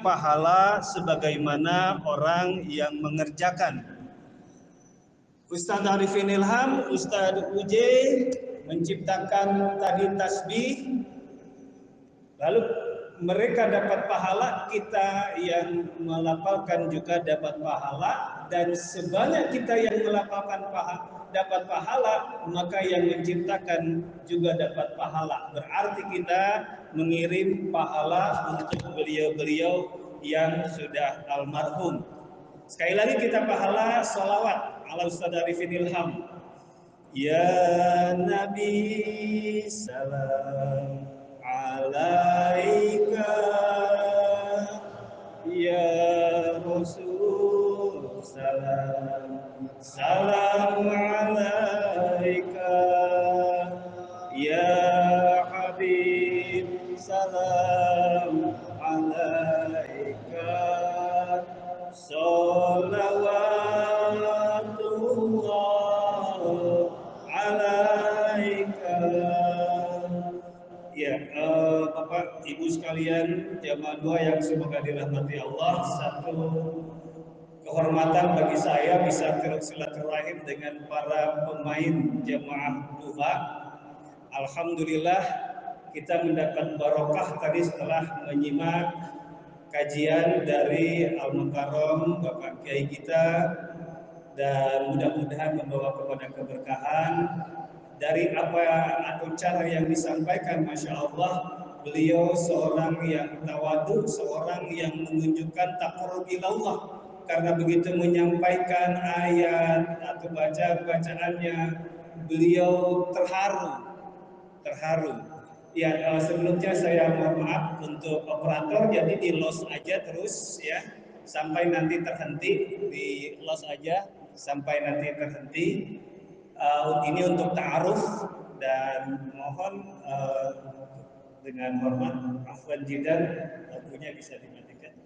pahala sebagaimana orang yang mengerjakan. Ustadz Arifin Ilham, Ustadz Uje menciptakan tadi tasbih, lalu mereka dapat pahala, kita yang melafalkan juga dapat pahala, dan sebanyak kita yang melafalkan dapat pahala, maka yang menciptakan juga dapat pahala. Berarti kita mengirim pahala untuk beliau-beliau yang sudah almarhum. Sekali lagi kita pahala sholawat ala Ustadz Arifin Ilham. Ya Nabi salam alaika, ya Rasul salam alaika, ya Habib salam alaika, sholawatullah alaika. Ya, Bapak Ibu sekalian, jamaah dua yang semoga dirahmati Allah, satu kehormatan bagi saya bisa silaturahim dengan para pemain jamaah duha. Alhamdulillah kita mendapat barokah tadi setelah menyimak kajian dari Al-Mukarram Bapak Kiai kita, dan mudah-mudahan membawa kepada keberkahan. Dari apa atau cara yang disampaikan, Masya Allah, beliau seorang yang tawadhu, seorang yang menunjukkan taqarrub ila Allah, karena begitu menyampaikan ayat atau bacaannya, beliau terharu. Ya, sebelumnya saya mohon maaf untuk operator, jadi di loss aja terus ya, sampai nanti terhenti, di loss aja sampai nanti terhenti. Ini untuk ta'aruf, dan mohon dengan hormat, afwan jidan, lagunya bisa dimatikan.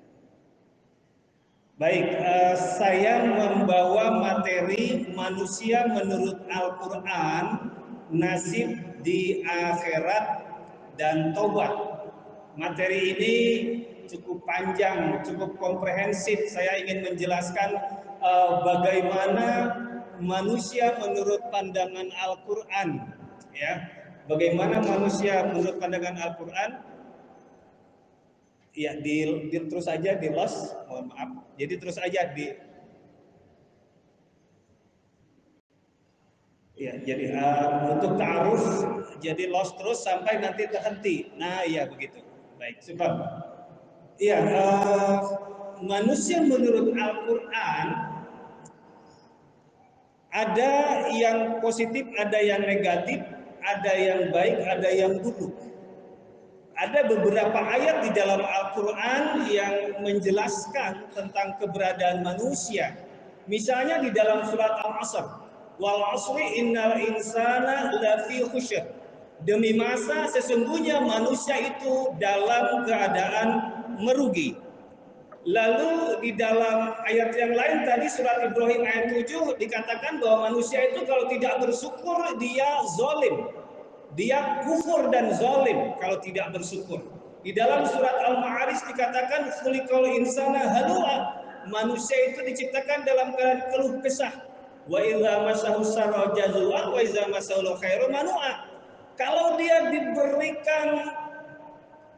Baik, saya membawa materi manusia menurut Al-Quran, nasib di akhirat dan tobat. Materi ini cukup panjang, cukup komprehensif. Saya ingin menjelaskan bagaimana manusia menurut pandangan Al-Quran, ya. Bagaimana manusia menurut pandangan Al-Quran? Ya, terus aja di loss, mohon maaf. Jadi terus aja ya, jadi untuk ta'aruf, jadi loss terus sampai nanti terhenti. Nah, iya begitu. Baik, super. Iya, manusia menurut Al-Quran ada yang positif, ada yang negatif, ada yang baik, ada yang buruk. Ada beberapa ayat di dalam Al-Quran yang menjelaskan tentang keberadaan manusia. Misalnya di dalam surat Al-Asr, wal asri innal insana lafi khusr. Demi masa sesungguhnya manusia itu dalam keadaan merugi. Lalu di dalam ayat yang lain tadi surat Ibrahim ayat 7 dikatakan bahwa manusia itu kalau tidak bersyukur dia zalim. Dia kufur dan zalim kalau tidak bersyukur. Di dalam surat Al-Ma'arij dikatakan khuliqal insana halua. Manusia itu diciptakan dalam keadaan keluh kesah. Wa idza masahu syarra jazua wa idza masahu khairu manua. Kalau dia diberikan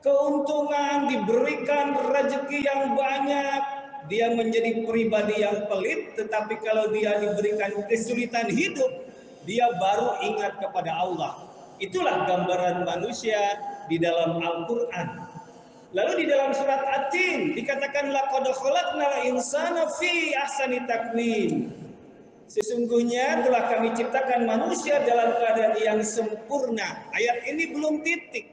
keuntungan, diberikan rezeki yang banyak, dia menjadi pribadi yang pelit. Tetapi kalau dia diberikan kesulitan hidup, dia baru ingat kepada Allah. Itulah gambaran manusia di dalam Al-Quran. Lalu di dalam surat At-Tin dikatakan laqad khalaqnal insana fi ahsani taqwim. Sesungguhnya telah kami ciptakan manusia dalam keadaan yang sempurna. Ayat ini belum titik.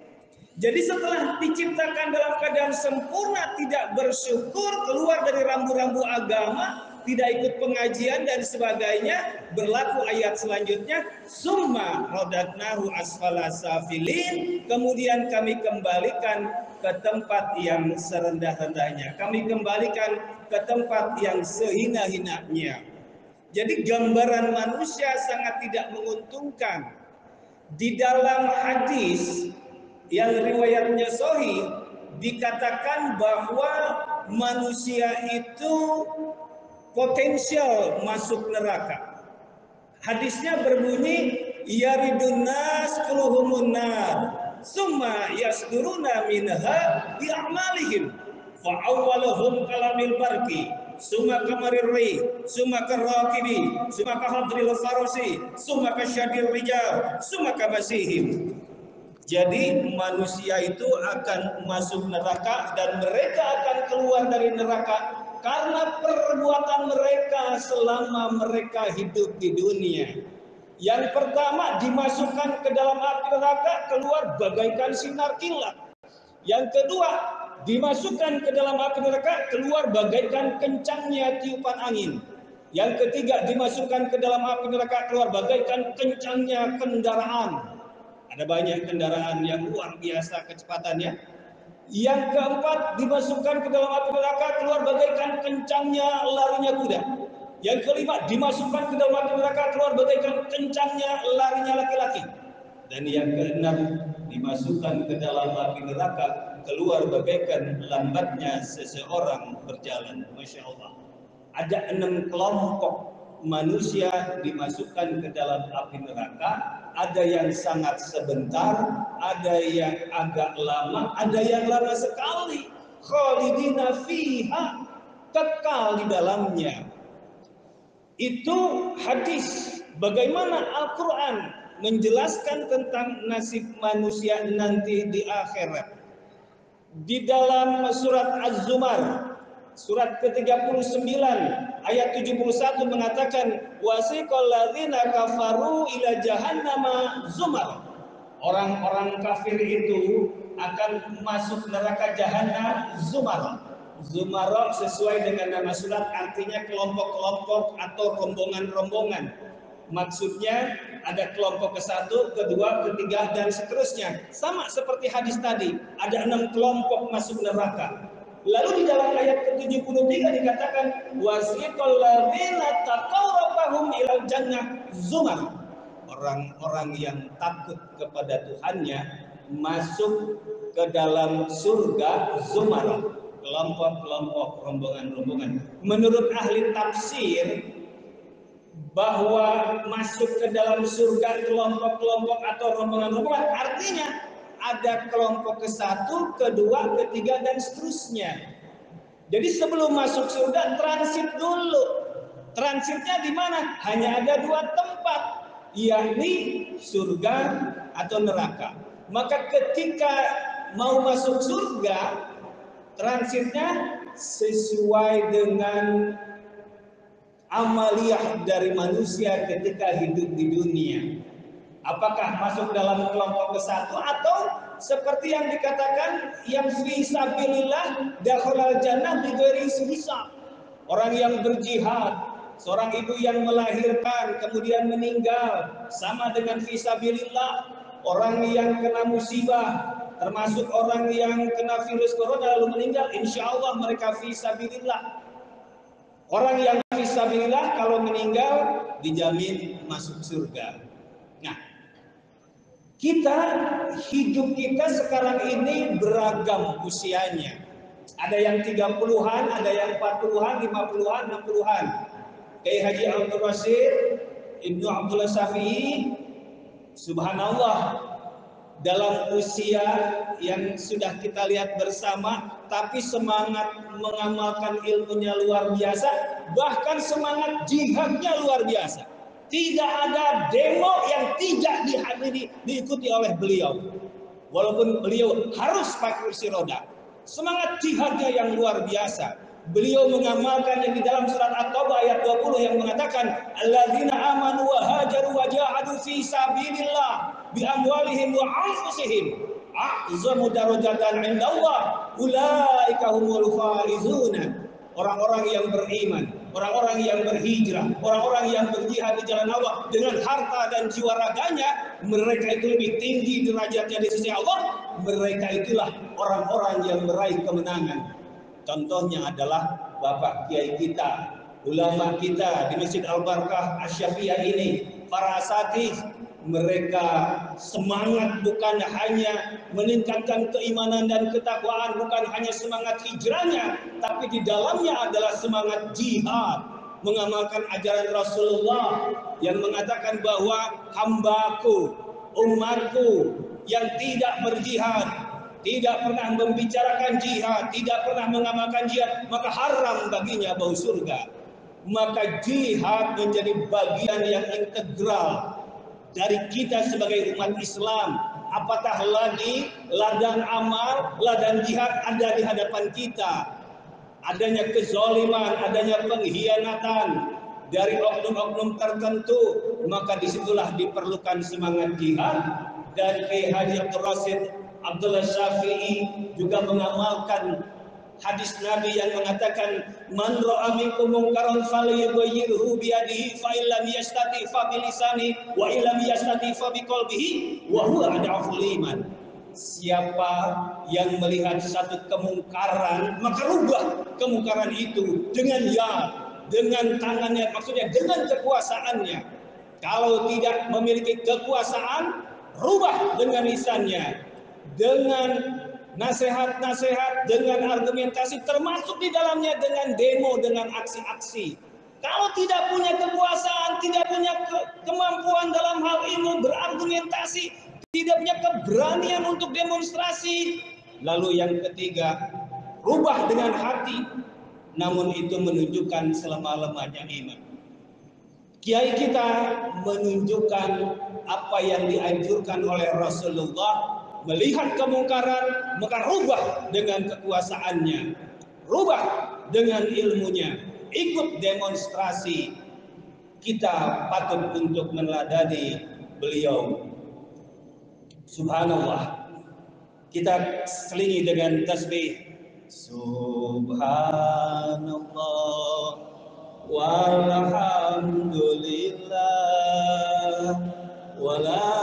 Jadi setelah diciptakan dalam keadaan sempurna, tidak bersyukur, keluar dari rambu-rambu agama, tidak ikut pengajian dan sebagainya, berlaku ayat selanjutnya, summa radadnahu asfala safilin, kemudian kami kembalikan ke tempat yang serendah-rendahnya, kami kembalikan ke tempat yang sehina-hinanya. Jadi gambaran manusia sangat tidak menguntungkan. Di dalam hadis yang riwayatnya sahih dikatakan bahwa manusia itu potensial masuk neraka. Hadisnya berbunyi, yaridun nas kuluhumun nar, summa yasduruna minha bi'amalihim, fa awwaluhum kalamil barqi, summa kamarir rih, summa karrakibi, summa kahadril farasi, summa kasyadir rijal, summa kabasihim. Jadi manusia itu akan masuk neraka dan mereka akan keluar dari neraka karena perbuatan mereka selama mereka hidup di dunia. Yang pertama, dimasukkan ke dalam api neraka, keluar bagaikan sinar kilat. Yang kedua, dimasukkan ke dalam api neraka, keluar bagaikan kencangnya tiupan angin. Yang ketiga, dimasukkan ke dalam api neraka, keluar bagaikan kencangnya kendaraan. Ada banyak kendaraan yang luar biasa kecepatannya. Yang keempat, dimasukkan ke dalam api neraka, keluar bagaikan kencangnya larinya kuda. Yang kelima, dimasukkan ke dalam api neraka, keluar bagaikan kencangnya larinya laki-laki. Dan yang keenam, dimasukkan ke dalam api neraka, keluar bagaikan lambatnya seseorang berjalan. Masya Allah. Ada 6 kelompok manusia dimasukkan ke dalam api neraka. Ada yang sangat sebentar, ada yang agak lama, ada yang lama sekali. Khalidina fiha, kekal di dalamnya. Itu hadis. Bagaimana Al-Quran menjelaskan tentang nasib manusia nanti di akhirat. Di dalam surat Az-Zumar, surat ke-39 ayat 71 mengatakan, wasiqal ladzina kafaru ila jahannama zumar. Orang-orang kafir itu akan masuk neraka jahanam zumar. Zumar sesuai dengan nama surat artinya kelompok-kelompok atau rombongan-rombongan. Maksudnya ada kelompok ke-1, ke-2, ke-3 dan seterusnya. Sama seperti hadis tadi, ada 6 kelompok masuk neraka. Lalu di dalam ayat ke-73 dikatakan wasiqal ladzina taqaw rabbahum ilal jannah zumar. Orang-orang yang takut kepada Tuhannya masuk ke dalam surga zumar. Kelompok-kelompok, rombongan-rombongan. Menurut ahli tafsir, bahwa masuk ke dalam surga kelompok-kelompok atau rombongan-rombongan artinya ada kelompok ke-1, ke-2, ke-3 dan seterusnya. Jadi sebelum masuk surga transit dulu. Transitnya di mana? Hanya ada 2 tempat, yakni surga atau neraka. Maka ketika mau masuk surga, transitnya sesuai dengan amaliyah dari manusia ketika hidup di dunia. Apakah masuk dalam kelompok ke-1 atau seperti yang dikatakan yang fi sabilillah dakhalal jannah bighairi hisab. Orang yang berjihad, seorang ibu yang melahirkan kemudian meninggal sama dengan fi sabilillah. Orang yang kena musibah termasuk orang yang kena virus corona lalu meninggal, insya Allah mereka fi sabilillah. Orang yang fisabilillah kalau meninggal dijamin masuk surga. Nah, hidup kita sekarang ini beragam usianya. Ada yang 30-an, ada yang 40-an, 50-an, 60-an. Kayak Haji Abdul Rasyid, Ibnu Abdullah Syafi'i, subhanallah, dalam usia yang sudah kita lihat bersama, tapi semangat mengamalkan ilmunya luar biasa, bahkan semangat jihadnya luar biasa. Tidak ada demo yang tidak diikuti oleh beliau. Walaupun beliau harus pakai kursi roda. Semangat jihadnya yang luar biasa. Beliau mengamalkan yang di dalam surat At-Taubah ayat 20 yang mengatakan alladzina amanu wa hajaru wa jahadu fi sabilillah bi amwalihim wa anfusihim a'zamu darajatan 'indallah ulaika humul faizuna. Orang-orang yang beriman, orang-orang yang berhijrah, orang-orang yang berjihad di jalan Allah dengan harta dan jiwa raganya, mereka itu lebih tinggi derajatnya di sisi Allah. Mereka itulah orang-orang yang meraih kemenangan. Contohnya adalah Bapak Kiai kita, ulama kita di Masjid Al-Barakah Asy-Syafi'iyah ini, para asatidz mereka semangat bukan hanya meningkatkan keimanan dan ketakwaan, bukan hanya semangat hijrahnya, tapi di dalamnya adalah semangat jihad, mengamalkan ajaran Rasulullah yang mengatakan bahwa hambaku, umatku yang tidak berjihad, tidak pernah membicarakan jihad, tidak pernah mengamalkan jihad, maka haram baginya bau surga. Maka jihad menjadi bagian yang integral dari kita sebagai umat Islam. Apatah lagi ladang amal, ladang jihad ada di hadapan kita. Adanya kezaliman, adanya pengkhianatan dari oknum-oknum tertentu, maka disitulah diperlukan semangat jihad. Dan Kiai Haji Abdul Rasid Abdullah Syafi'i juga mengamalkan hadis Nabi yang mengatakan, man ra'a minkum munkaran falyughayyirhu bi yadihi fa illam yastati fa bi lisani wa illam yastati fa bi qalbihi wa huwa ad'aful iman. Siapa yang melihat satu kemungkaran, maka rubah kemungkaran itu dengan tangannya, maksudnya dengan kekuasaannya. Kalau tidak memiliki kekuasaan, rubah dengan lisannya, dengan nasihat-nasihat, dengan argumentasi, termasuk di dalamnya dengan demo, dengan aksi-aksi. Kalau tidak punya kekuasaan, tidak punya kemampuan dalam hal ilmu berargumentasi, tidak punya keberanian untuk demonstrasi. Lalu yang ketiga, rubah dengan hati, namun itu menunjukkan selama-lamanya iman. Kiai kita menunjukkan apa yang dianjurkan oleh Rasulullah. Melihat kemungkaran, maka rubah dengan kekuasaannya, rubah dengan ilmunya, ikut demonstrasi. Kita patut untuk meneladani beliau. Subhanallah. Kita selingi dengan tasbih. Subhanallah walhamdulillah wala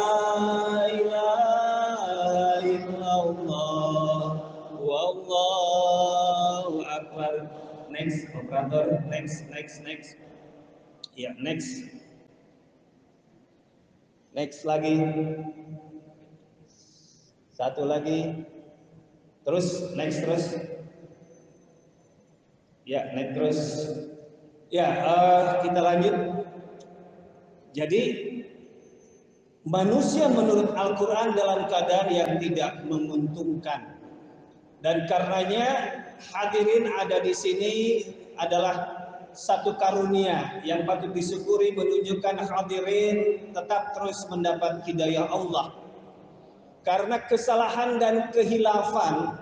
ilaha illallah wallahu akbar. Next operator, next. Ya, next lagi, satu lagi, terus next terus. Ya, next terus. Ya, kita lanjut. Jadi manusia menurut Al-Quran dalam keadaan yang tidak menguntungkan, dan karenanya hadirin ada di sini adalah satu karunia yang patut disyukuri, menunjukkan hadirin tetap terus mendapat hidayah Allah. Karena kesalahan dan kehilafan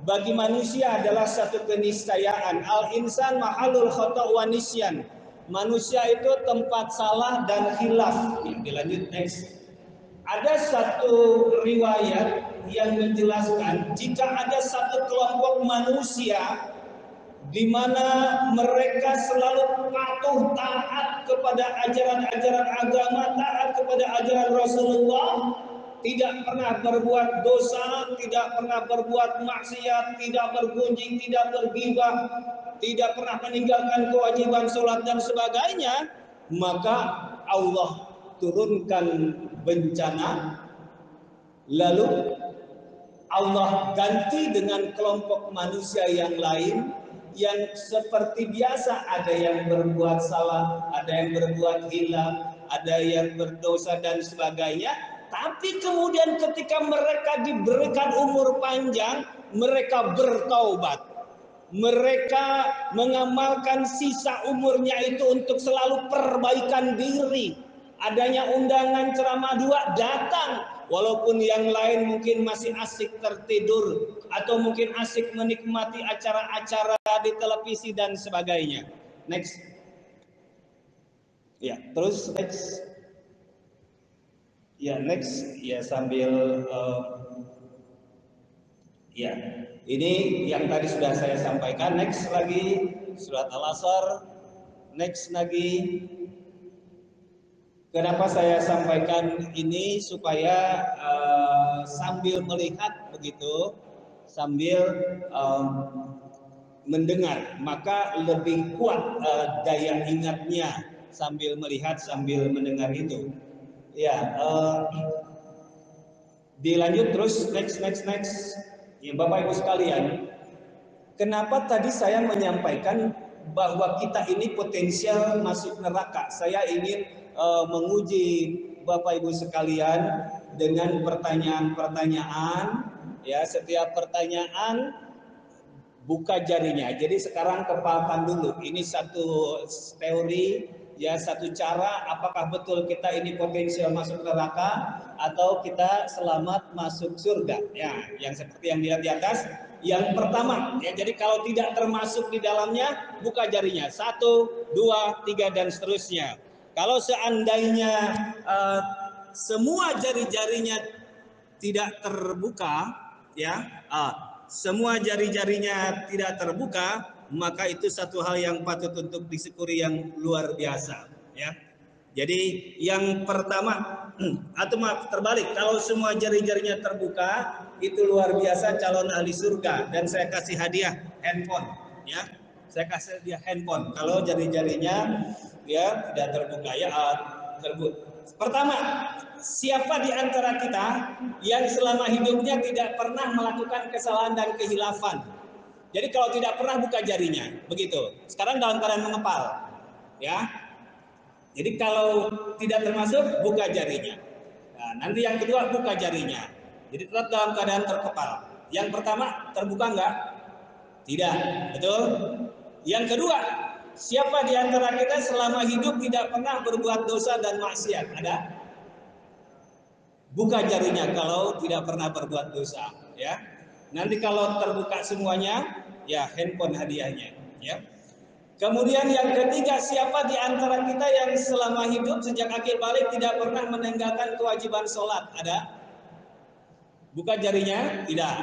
bagi manusia adalah satu keniscayaan. Al-insan mahalul khata' wa nisyan. Manusia itu tempat salah dan khilaf. Dilanjut next. Ada satu riwayat yang menjelaskan jika ada satu kelompok manusia di mana mereka selalu patuh taat kepada ajaran-ajaran agama, taat kepada ajaran Rasulullah, tidak pernah berbuat dosa, tidak pernah berbuat maksiat, tidak bergunjing, tidak berghibah, tidak pernah meninggalkan kewajiban sholat dan sebagainya, maka Allah turunkan bencana, lalu Allah ganti dengan kelompok manusia yang lain yang seperti biasa, ada yang berbuat salah, ada yang berbuat hilaf, ada yang berdosa dan sebagainya. Tapi kemudian ketika mereka diberikan umur panjang, mereka bertaubat. Mereka mengamalkan sisa umurnya itu untuk selalu perbaikan diri. Adanya undangan ceramah dua, datang. Walaupun yang lain mungkin masih asik tertidur, atau mungkin asik menikmati acara-acara di televisi dan sebagainya. Next. Ya, terus next. Ya, next. Ya, sambil ya, ini yang tadi sudah saya sampaikan. Next lagi surat Al-Asr. Next lagi. Kenapa saya sampaikan ini? Supaya sambil melihat begitu, sambil mendengar, maka lebih kuat daya ingatnya sambil melihat, sambil mendengar itu. Ya, dilanjut terus next. Ya, Bapak Ibu sekalian, kenapa tadi saya menyampaikan bahwa kita ini potensial masuk neraka? Saya ingin menguji Bapak Ibu sekalian dengan pertanyaan-pertanyaan. Ya, setiap pertanyaan buka jarinya. Jadi sekarang kepalkan dulu. Ini satu teori, ya, satu cara apakah betul kita ini potensial masuk neraka atau kita selamat masuk surga. Ya, yang seperti yang dilihat di atas. Yang pertama, ya, jadi kalau tidak termasuk di dalamnya, buka jarinya. 1, 2, 3 dan seterusnya. Kalau seandainya semua jari-jarinya tidak terbuka, ya, semua jari-jarinya tidak terbuka, maka itu satu hal yang patut untuk disyukuri yang luar biasa, ya. Jadi yang pertama, atau maaf terbalik, kalau semua jari-jarinya terbuka, itu luar biasa calon ahli surga, dan saya kasih hadiah handphone, ya. Saya kasih hadiah handphone kalau jari-jarinya ya tidak terbuka, ya, terbuka. Pertama, siapa di antara kita yang selama hidupnya tidak pernah melakukan kesalahan dan kehilafan? Jadi kalau tidak pernah, buka jarinya, begitu. Sekarang dalam keadaan mengepal, ya. Jadi kalau tidak termasuk, buka jarinya. Nah, nanti yang kedua, buka jarinya. Jadi tetap dalam keadaan terkepal. Yang pertama, terbuka enggak? Tidak, betul? Yang kedua, siapa di antara kita selama hidup tidak pernah berbuat dosa dan maksiat? Ada? Buka jarinya kalau tidak pernah berbuat dosa, ya. Nanti kalau terbuka semuanya, ya, handphone hadiahnya, ya. Kemudian yang ketiga, siapa di antara kita yang selama hidup sejak akil balik tidak pernah meninggalkan kewajiban sholat? Ada? Buka jarinya? Tidak.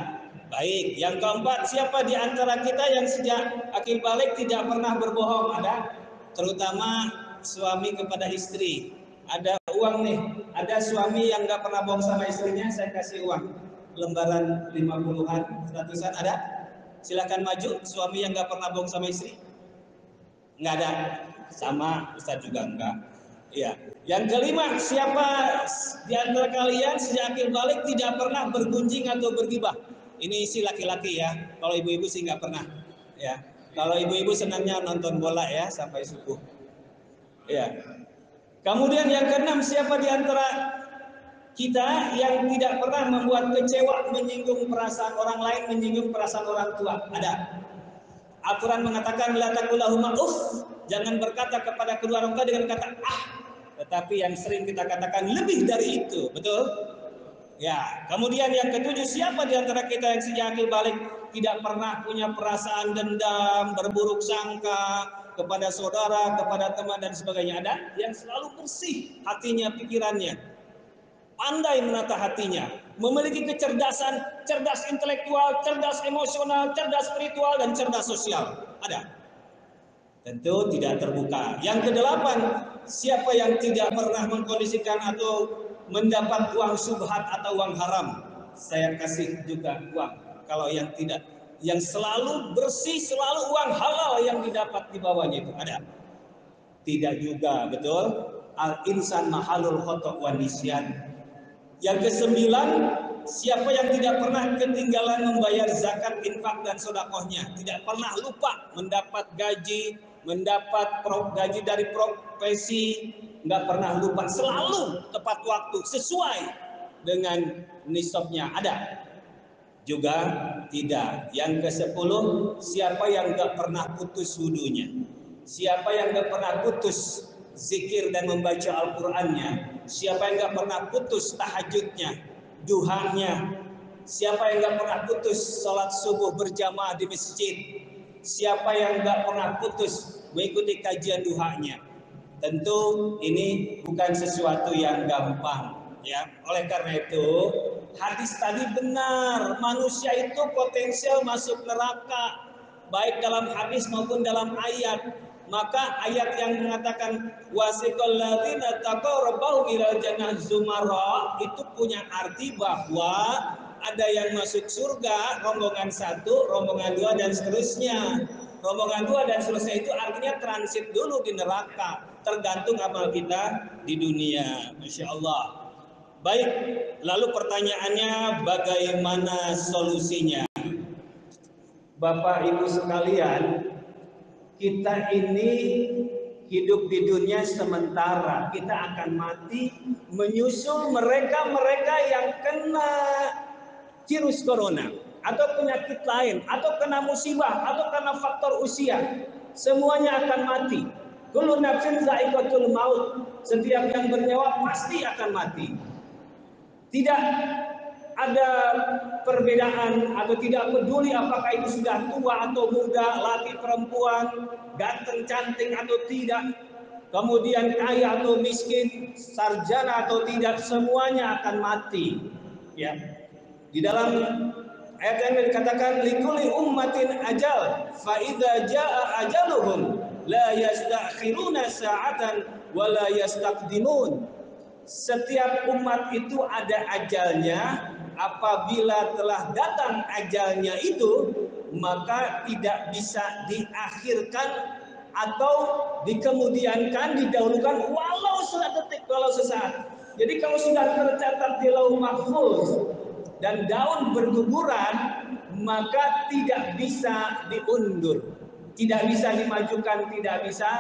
Baik. Yang keempat, siapa di antara kita yang sejak akil balik tidak pernah berbohong? Ada? Terutama suami kepada istri. Ada uang nih, ada suami yang nggak pernah bohong sama istrinya, saya kasih uang lembaran 50-an, 100-an, ada? Silakan maju, suami yang nggak pernah bohong sama istri. Nggak ada, sama Ustaz juga enggak. Ya. Yang kelima, siapa di antara kalian sejak akil balik tidak pernah bergunjing atau bergibah? Ini isi laki-laki, ya. Kalau ibu-ibu sih nggak pernah, ya. Kalau ibu-ibu senangnya nonton bola, ya, sampai subuh. Ya. Kemudian yang keenam, siapa di antara kita yang tidak pernah membuat kecewa, menyinggung perasaan orang lain, menyinggung perasaan orang tua? Ada? Aturan mengatakan la taqulahuma uff, jangan berkata kepada kedua orang tua dengan kata ah, tetapi yang sering kita katakan lebih dari itu, betul? Ya. Kemudian yang ketujuh, siapa di antara kita yang sejak akil balik tidak pernah punya perasaan dendam, berburuk sangka kepada saudara, kepada teman dan sebagainya? Ada? Yang selalu bersih hatinya, pikirannya, pandai menata hatinya, memiliki kecerdasan, cerdas intelektual, cerdas emosional, cerdas spiritual, dan cerdas sosial. Ada? Tentu tidak terbuka. Yang kedelapan, siapa yang tidak pernah mengkondisikan atau mendapat uang subhat atau uang haram? Saya kasih juga uang. Kalau yang tidak, yang selalu bersih, selalu uang halal yang didapat di bawahnya itu, ada? Tidak juga, betul? Al-insan mahalul khotok wa nisyan. Yang kesembilan, siapa yang tidak pernah ketinggalan membayar zakat, infak, dan sodakohnya? Tidak pernah lupa mendapat gaji, mendapat gaji dari profesi, nggak pernah lupa, selalu tepat waktu, sesuai dengan nisabnya. Ada? Juga tidak. Yang ke-10, siapa yang nggak pernah putus wudunya? Siapa yang nggak pernah putus zikir dan membaca Al-Qur'annya? Siapa yang nggak pernah putus tahajudnya, duhanya? Siapa yang nggak pernah putus sholat subuh berjamaah di masjid? Siapa yang nggak pernah putus mengikuti kajian duhanya? Tentu ini bukan sesuatu yang gampang, ya. Oleh karena itu, hadis tadi benar, manusia itu potensial masuk neraka, baik dalam hadis maupun dalam ayat. Maka ayat yang mengatakan wasiqal ladzina taqaw rabbahum ilal jannah zumara itu punya arti bahwa ada yang masuk surga rombongan 1, rombongan 2 dan seterusnya. Rombongan 2 dan seterusnya itu artinya transit dulu di neraka, tergantung amal kita di dunia. Masya Allah. Baik, lalu pertanyaannya bagaimana solusinya? Bapak Ibu sekalian, kita ini hidup di dunia sementara, kita akan mati, menyusul mereka-mereka yang kena virus corona atau penyakit lain atau kena musibah atau karena faktor usia, semuanya akan mati. Kullu nafsin za'iqatul maut, setiap yang bernyawa pasti akan mati. Tidak ada perbedaan atau tidak peduli apakah itu sudah tua atau muda, laki perempuan, ganteng cantik atau tidak, kemudian kaya atau miskin, sarjana atau tidak, semuanya akan mati. Ya. Di dalam ayat yang dikatakan likulli ummatin ajal fa idza jaa ajaluhum la yastakhiruna sa'atan wa la yastaqdimun. Setiap umat itu ada ajalnya, apabila telah datang ajalnya itu maka tidak bisa diakhirkan atau dikemudiankan, didahulukan walau sedetik, walau sesaat. Jadi kalau sudah tercatat di Lauh Mahfuz dan daun berguguran, maka tidak bisa diundur, tidak bisa dimajukan, tidak bisa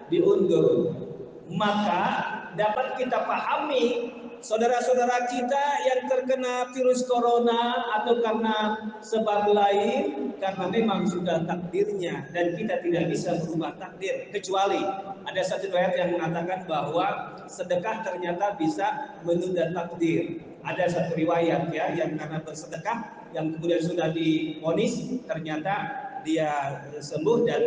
diundur. Maka dapat kita pahami saudara-saudara kita yang terkena virus corona atau karena sebab lain, karena memang sudah takdirnya dan kita tidak bisa berubah takdir, kecuali ada satu ayat yang mengatakan bahwa sedekah ternyata bisa menunda takdir. Ada satu riwayat ya yang karena bersedekah yang kemudian sudah divonis ternyata dia sembuh dan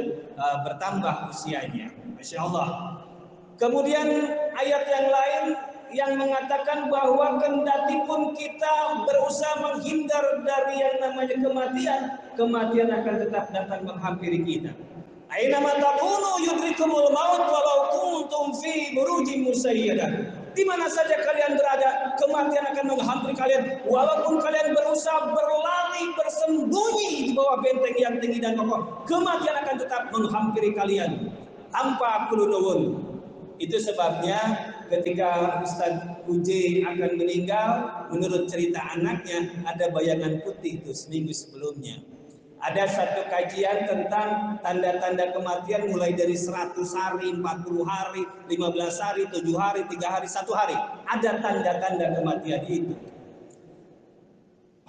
bertambah usianya. Masya Allah. Kemudian ayat yang lain yang mengatakan bahwa kendati pun kita berusaha menghindar dari yang namanya kematian, kematian akan tetap datang menghampiri kita. Aina ma takunu yudrikumul maut walau kuntum fi burujin musayyadah. Di mana saja kalian berada, kematian akan menghampiri kalian walaupun kalian berusaha berlari bersembunyi di bawah benteng yang tinggi dan kokoh, kematian akan tetap menghampiri kalian tanpa perlu nuwun. Itu sebabnya ketika Ustadz Uj akan meninggal, menurut cerita anaknya ada bayangan putih itu seminggu sebelumnya. Ada satu kajian tentang tanda-tanda kematian mulai dari 100 hari, 40 hari, 15 hari, 7 hari, 3 hari, 1 hari. Ada tanda-tanda kematian itu.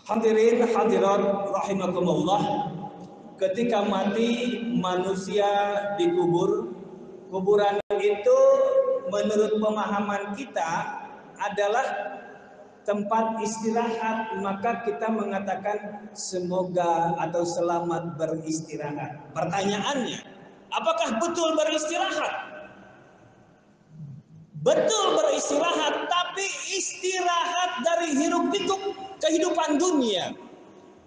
Hadirin hadirat rahimakumullah. Ketika mati manusia dikubur, kuburan itu menurut pemahaman kita adalah tempat istirahat, maka kita mengatakan semoga atau selamat beristirahat. Pertanyaannya, apakah betul beristirahat? Betul beristirahat, tapi istirahat dari hiruk pikuk kehidupan dunia.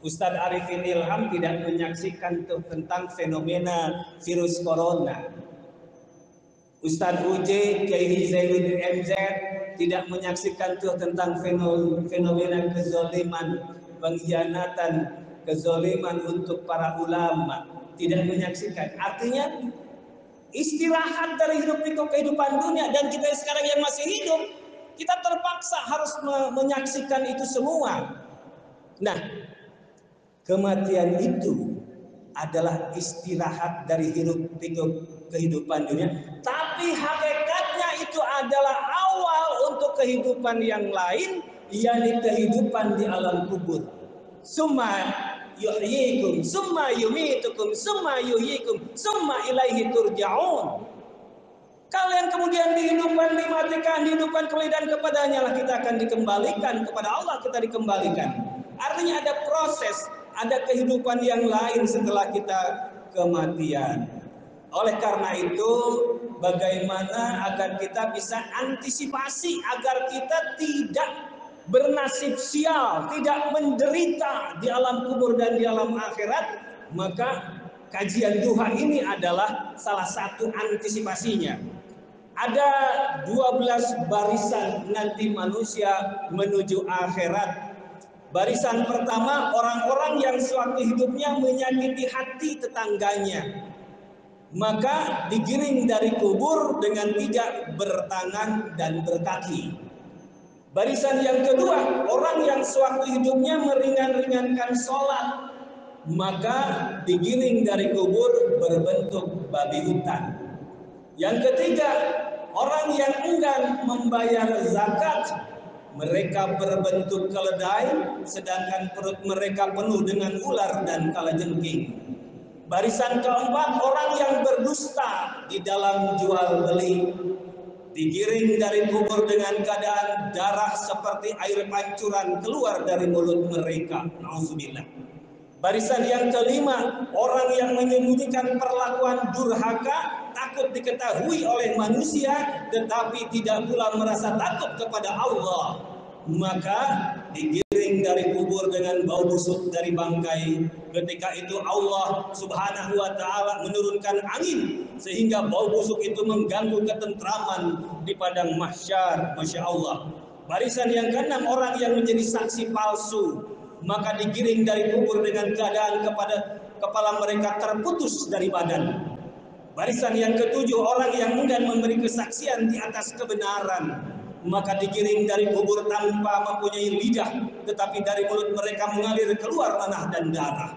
Ustadz Arifin Ilham tidak menyaksikan tentang fenomena virus corona. Ustadz Uj, Kiai Zainuddin MZ tidak menyaksikan tentang fenomena kezoliman, pengkhianatan, kezoliman untuk para ulama. Tidak menyaksikan. Artinya istirahat dari hidup pikuk kehidupan dunia, dan kita sekarang yang masih hidup, kita terpaksa harus menyaksikan itu semua. Nah, kematian itu adalah istirahat dari hidup pikuk kehidupan dunia, tapi hakikatnya itu adalah awal untuk kehidupan yang lain, yakni kehidupan di alam kubur. Summa yuhyikum, summa yumitukum, summa yuhyikum, summa ilaihi turja'un. Kalian kemudian dihidupkan, dimatikan, dihidupkan kembali, dan kepadanya lah kita akan dikembalikan, kepada Allah kita dikembalikan. Artinya ada proses, ada kehidupan yang lain setelah kita kematian. Oleh karena itu, bagaimana agar kita bisa antisipasi agar kita tidak bernasib sial, tidak menderita di alam kubur dan di alam akhirat, maka kajian duha ini adalah salah satu antisipasinya. Ada 12 barisan nanti manusia menuju akhirat. Barisan pertama, orang-orang yang sewaktu hidupnya menyakiti hati tetangganya. maka digiring dari kubur dengan tidak bertangan dan berkaki. Barisan yang kedua, orang yang sewaktu hidupnya meringan-ringankan sholat, maka digiring dari kubur berbentuk babi hutan. Yang ketiga, orang yang enggan membayar zakat, mereka berbentuk keledai, sedangkan perut mereka penuh dengan ular dan kalajengking. Barisan keempat, orang yang berdusta di dalam jual beli, digiring dari kubur dengan keadaan darah seperti air pancuran keluar dari mulut mereka. Nauzubillah. Barisan yang kelima, orang yang menyembunyikan perlakuan durhaka, takut diketahui oleh manusia, tetapi tidak pula merasa takut kepada Allah, maka digiring dari kubur dengan bau busuk dari bangkai. Ketika itu Allah Subhanahu wa ta'ala menurunkan angin, sehingga bau busuk itu mengganggu ketentraman di padang mahsyar. Masya Allah. Barisan yang keenam, orang yang menjadi saksi palsu, maka digiring dari kubur dengan keadaan kepala mereka terputus dari badan. Barisan yang ketujuh, orang yang enggan memberi kesaksian di atas kebenaran, maka digiring dari kubur tanpa mempunyai lidah, tetapi dari mulut mereka mengalir keluar nanah dan darah.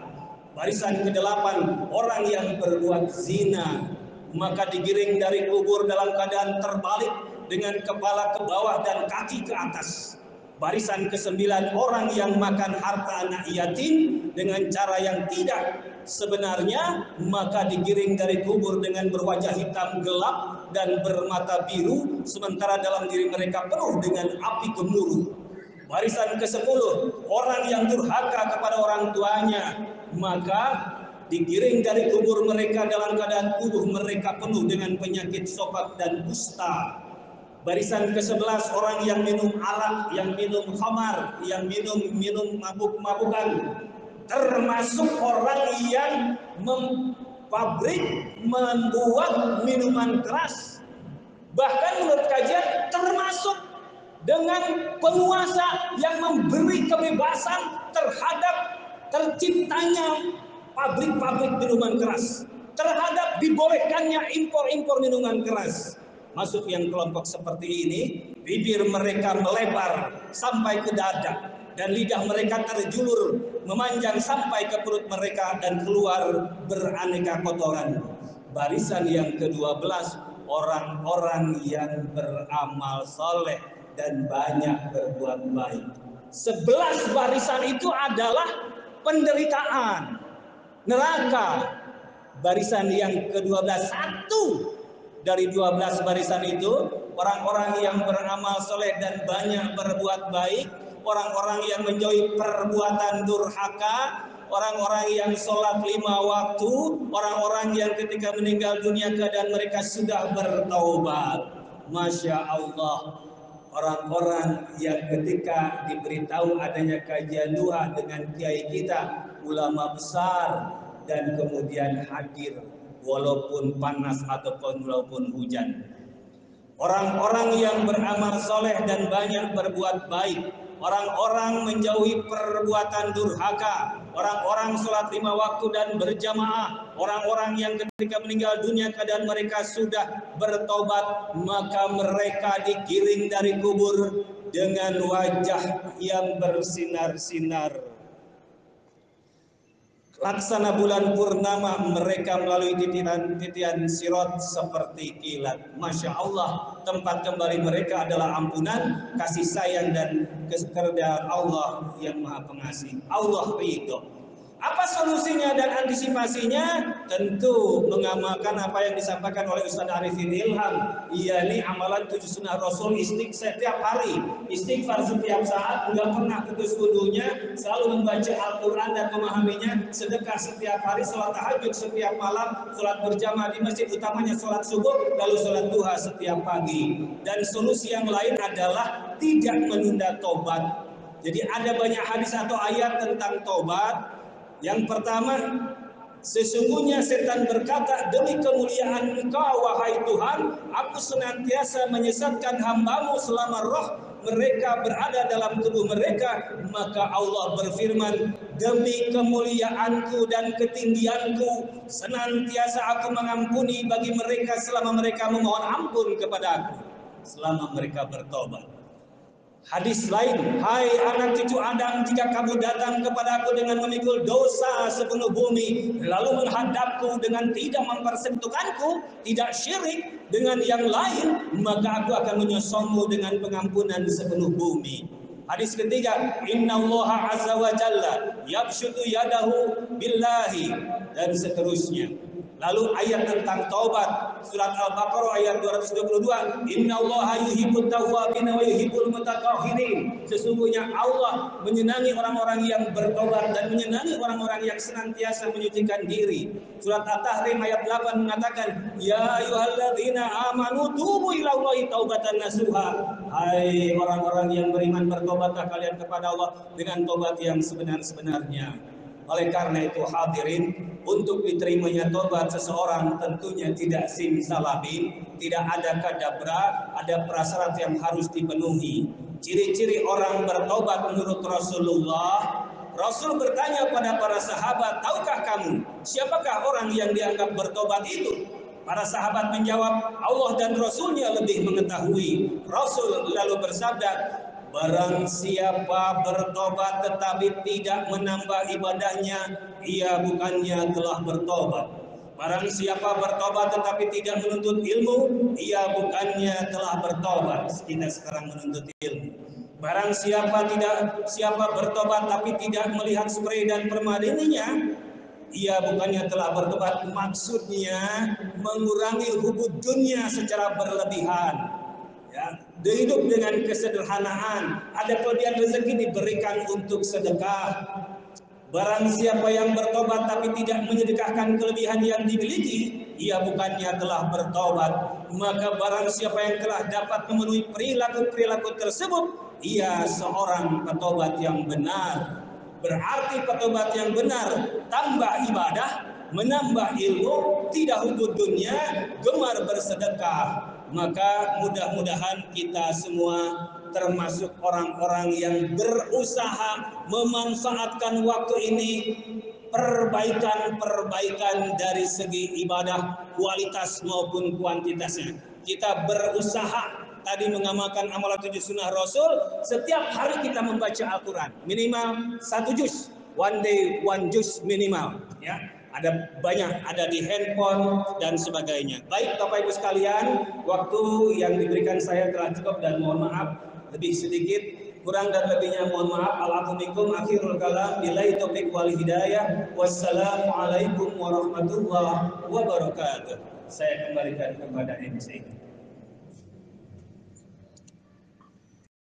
Barisan kedelapan, orang yang berbuat zina, maka digiring dari kubur dalam keadaan terbalik dengan kepala ke bawah dan kaki ke atas. Barisan ke-9, orang yang makan harta anak yatim dengan cara yang tidak sebenarnya, maka digiring dari kubur dengan berwajah hitam gelap dan bermata biru, sementara dalam diri mereka penuh dengan api gemuruh. Barisan ke-10, orang yang durhaka kepada orang tuanya, maka digiring dari kubur mereka dalam keadaan tubuh mereka penuh dengan penyakit sokak dan kusta. Barisan ke-11, orang yang minum arak, yang minum khamar, yang minum mabuk-mabukan, termasuk orang yang membuat minuman keras. Bahkan menurut kajian termasuk dengan penguasa yang memberi kebebasan terhadap terciptanya pabrik-pabrik minuman keras, terhadap dibolehkannya impor-impor minuman keras. Masuk yang kelompok seperti ini, bibir mereka melebar sampai ke dada dan lidah mereka terjulur memanjang sampai ke perut mereka dan keluar beraneka kotoran. Barisan yang ke-12, orang-orang yang beramal soleh dan banyak berbuat baik. 11 barisan itu adalah penderitaan, neraka. Barisan yang ke-12, satu dari 12 barisan itu, orang-orang yang beramal soleh dan banyak berbuat baik, orang-orang yang menjauhi perbuatan durhaka, orang-orang yang sholat 5 waktu, orang-orang yang ketika meninggal dunia keadaan mereka sudah bertaubat. Masya Allah. Orang-orang yang ketika diberitahu adanya kajian duha dengan kiai kita, ulama besar, dan kemudian hadir walaupun panas ataupun walaupun hujan. Orang-orang yang beramal soleh dan banyak berbuat baik, orang-orang menjauhi perbuatan durhaka, orang-orang sholat 5 waktu dan berjamaah, orang-orang yang ketika meninggal dunia keadaan mereka sudah bertobat, maka mereka digiring dari kubur dengan wajah yang bersinar-sinar laksana bulan purnama, mereka melalui titian sirat seperti kilat. Masya Allah, tempat kembali mereka adalah ampunan, kasih sayang dan kekerjaan Allah yang maha pengasih. Allah ridho. Apa solusinya dan antisipasinya? Tentu mengamalkan apa yang disampaikan oleh Ustaz Arifin Ilham, yakni amalan 7 sunnah Rasul, setiap hari, istighfar setiap saat, enggak pernah putus wudunya, selalu membaca Al-Quran dan memahaminya, sedekah setiap hari, sholat tahajud setiap malam, sholat berjamaah di masjid, utamanya sholat subuh, lalu sholat duha setiap pagi. Dan solusi yang lain adalah tidak menunda tobat. Jadi ada banyak hadis atau ayat tentang tobat. Yang pertama, sesungguhnya setan berkata, demi kemuliaan Engkau wahai Tuhan, aku senantiasa menyesatkan hambamu selama roh mereka berada dalam tubuh mereka, maka Allah berfirman, demi kemuliaanku dan ketinggianku, senantiasa aku mengampuni bagi mereka selama mereka memohon ampun kepada aku, selama mereka bertobat. Hadis lain, hai anak cucu Adam, jika kamu datang kepada aku dengan memikul dosa sepenuh bumi, lalu menghadapku dengan tidak mempersekutukanku, tidak syirik dengan yang lain, maka aku akan menyosongmu dengan pengampunan sepenuh bumi. Hadis ketiga, innallaha azza wa jalla yabsutu yadahu billahi, dan seterusnya. Lalu ayat tentang taubat, surat Al-Baqarah ayat 222, innallaha yuhibbut tawwabin wa yuhibbul mutatahhirin. Sesungguhnya Allah menyenangi orang-orang yang bertobat dan menyenangi orang-orang yang senantiasa menyucikan diri. Surat At-Tahrim ayat 8 mengatakan, ya ayyuhalladzina amanu tubu ilallahi taubatan nasuha. Hai orang-orang yang beriman, bertobatlah kalian kepada Allah dengan tobat yang sebenar-benarnya. Oleh karena itu hadirin, untuk diterimanya tobat seseorang tentunya tidak simsalabim, tidak ada kadabra, ada prasyarat yang harus dipenuhi. Ciri-ciri orang bertobat menurut Rasulullah, Rasul bertanya pada para sahabat, tahukah kamu siapakah orang yang dianggap bertobat itu? Para sahabat menjawab, Allah dan Rasulnya lebih mengetahui. Rasul lalu bersabda, barang siapa bertobat tetapi tidak menambah ibadahnya, ia bukannya telah bertobat. Barang siapa bertobat tetapi tidak menuntut ilmu, ia bukannya telah bertobat. Kita sekarang menuntut ilmu. Barang siapa bertobat tapi tidak melihat spray dan permadaninya, ia bukannya telah bertobat. Maksudnya mengurangi hubud dunia secara berlebihan. Ya, hidup dengan kesederhanaan, ada kelebihan rezeki diberikan untuk sedekah. Barang siapa yang bertobat tapi tidak menyedekahkan kelebihan yang dimiliki, ia bukannya telah bertobat. Maka barang siapa yang telah dapat memenuhi perilaku-perilaku tersebut, ia seorang petobat yang benar. Berarti petobat yang benar tambah ibadah, menambah ilmu, tidak hubud dunia, gemar bersedekah. Maka mudah-mudahan kita semua termasuk orang-orang yang berusaha memanfaatkan waktu ini perbaikan dari segi ibadah, kualitas maupun kuantitasnya. Kita berusaha tadi mengamalkan amalan 7 sunnah Rasul. Setiap hari kita membaca Al-Quran minimal 1 juz, one day 1 juz minimal, ya. Ada banyak, ada di handphone dan sebagainya. Baik Bapak Ibu sekalian, waktu yang diberikan saya telah cukup dan mohon maaf lebih sedikit, kurang dan lebihnya mohon maaf. Al-afumikum akhirul kalam, billahi taufiq wal hidayah. Wassalamualaikum warahmatullahi wabarakatuh. Saya kembalikan kepada MC.